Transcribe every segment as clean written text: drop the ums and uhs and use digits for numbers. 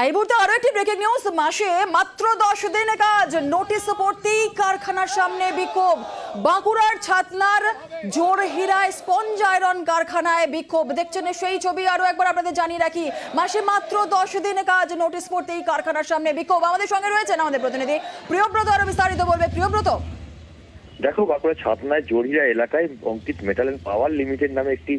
এই মুহূর্তে আরো একটি ব্রেকিং নিউজ। মাসে মাত্র 10 দিন কাজ, নোটিশ পড়তেই কারখানার সামনে বিক্ষোভ। বাঁকুড়ার ছাতনার জোরহিরায় স্পঞ্জ আয়রন কারখানায় বিক্ষোভ। দেখছেন সেই ছবি, আরো একবার আপনাদের জানিয়ে রাখি, মাসে মাত্র 10 দিন কাজ, নোটিশ পড়তেই কারখানার সামনে বিক্ষোভ। আমাদের সঙ্গে রয়েছেন আমাদের প্রতিনিধি প্রিয়ব্রত, আরো বিস্তারিত বলবে। প্রিয়ব্রত, দেখো, বাঁকুড়া ছাতনায় জোরহিরা এলাকায় অঙ্কিত মেটাল অ্যান্ড পাওয়ার লিমিটেড নামে একটি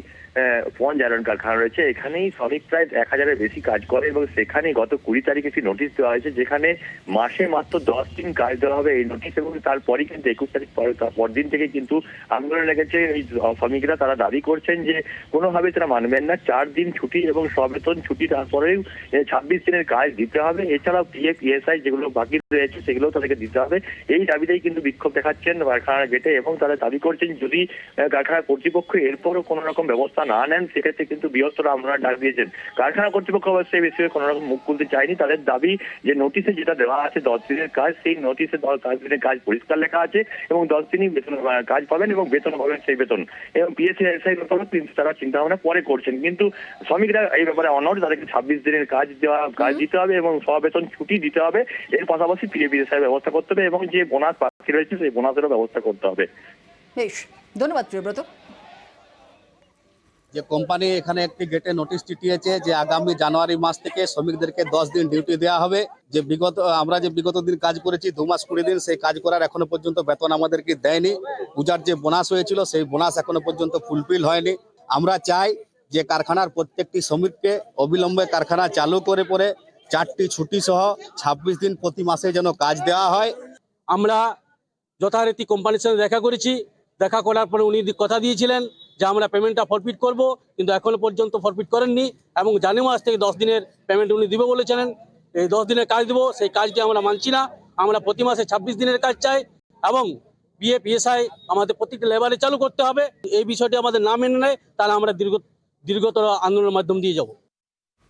স্পঞ্জ আয়রন কারখানা রয়েছে। এখানেই শ্রমিক প্রায় 1000-এর বেশি কাজ করে এবং সেখানে গত 20 তারিখে একটি নোটিশ দেওয়া হয়েছে, যেখানে মাসে মাত্র 10 দিন কাজ দেওয়া হবে এই নোটিশ। এবং তারপরই কিন্তু 21 তারিখ পরদিন থেকে কিন্তু আন্দোলন লেগেছে। এই শ্রমিকরা তারা দাবি করছেন যে কোনোভাবে তারা মানবেন না 4 দিন ছুটি এবং সবেতন ছুটি, তারপরেও 26 দিনের কাজ দিতে হবে। এছাড়াও পিএফ ইএসআই যেগুলো বাকি রয়েছে সেগুলোও তাদেরকে দিতে হবে। এই দাবিতেই কিন্তু বিক্ষোভ দেখাচ্ছেন কারখানার গেটে এবং তারা দাবি করছেন যদি কারখানার কর্তৃপক্ষ এরপরও কোনো রকম ব্যবস্থা না নেন সেক্ষেত্রে কিন্তু বৃহত্তর আন্দোলন ডাক দিয়েছেন। কারখানা কর্তৃপক্ষ অবশ্যই বেশি কোনো রকম মুখ খুলতে চায়নি। তাদের দাবি যে নোটিশে যেটা দেওয়া আছে 10 দিনের কাজ, সেই নোটিশে 10 দিনের কাজ পরিষ্কার লেখা আছে এবং 10 দিনই বেতন কাজ পাবেন এবং বেতন পাবেন সেই বেতন। এবং পিএসআই তারা চিন্তা ভাবনা পরে করছেন, কিন্তু শ্রমিকরা এই ব্যাপারে অনড়। তাদেরকে 26 দিনের কাজ দিতে হবে এবং সবেতন ছুটি দিতে হবে। এর পাশাপাশি পিএফআই ব্যবস্থা করতে হবে এবং যে বোনাস বাকি রয়েছে সেই বোনাসেরও ব্যবস্থা করতে হবে। বেশ, ধন্যবাদ প্রিয়ব্রত। যে কোম্পানি এখানে একটি গেটে নোটিশ চিঠিয়েছে যে আগামী জানুয়ারি মাস থেকে শ্রমিকদেরকে 10 দিন ডিউটি দেওয়া হবে। যে আমরা বিগত দিন কাজ করেছি 2 মাস 20 দিন, সেই কাজ করার এখনো পর্যন্ত বেতন আমাদেরকে দেয়নি। পূজার যে বোনাস হয়েছিল সেই বোনাস এখনো পর্যন্ত ফুলফিল হয়নি। আমরা চাই যে কারখানার প্রত্যেকটি শ্রমিককে অবিলম্বে কারখানা চালু করে পরে 4টি ছুটি সহ 26 দিন প্রতি মাসে যেন কাজ দেওয়া হয়। আমরা যথারীতি কোম্পানির সাথে দেখা করেছি। দেখা করার পরে উনি কথা দিয়েছিলেন যে আমরা পেমেন্টটা ফরফিট করব, কিন্তু এখনো পর্যন্ত ফরফিট করেননি এবং জানুয়ারি মাস থেকে 10 দিনের পেমেন্ট উনি দিবে বলেছিলেন। এই 10 দিনের কাজ দেবো, সেই কাজটি আমরা মানছি না। আমরা প্রতি মাসে 26 দিনের কাজ চাই এবং পিএফ ইএসআই আমাদের প্রত্যেকটা লেবারে চালু করতে হবে। এই বিষয়টি আমাদের না মেনে নেয় তাহলে আমরা দীর্ঘতর আন্দোলনের মাধ্যম দিয়ে যাব।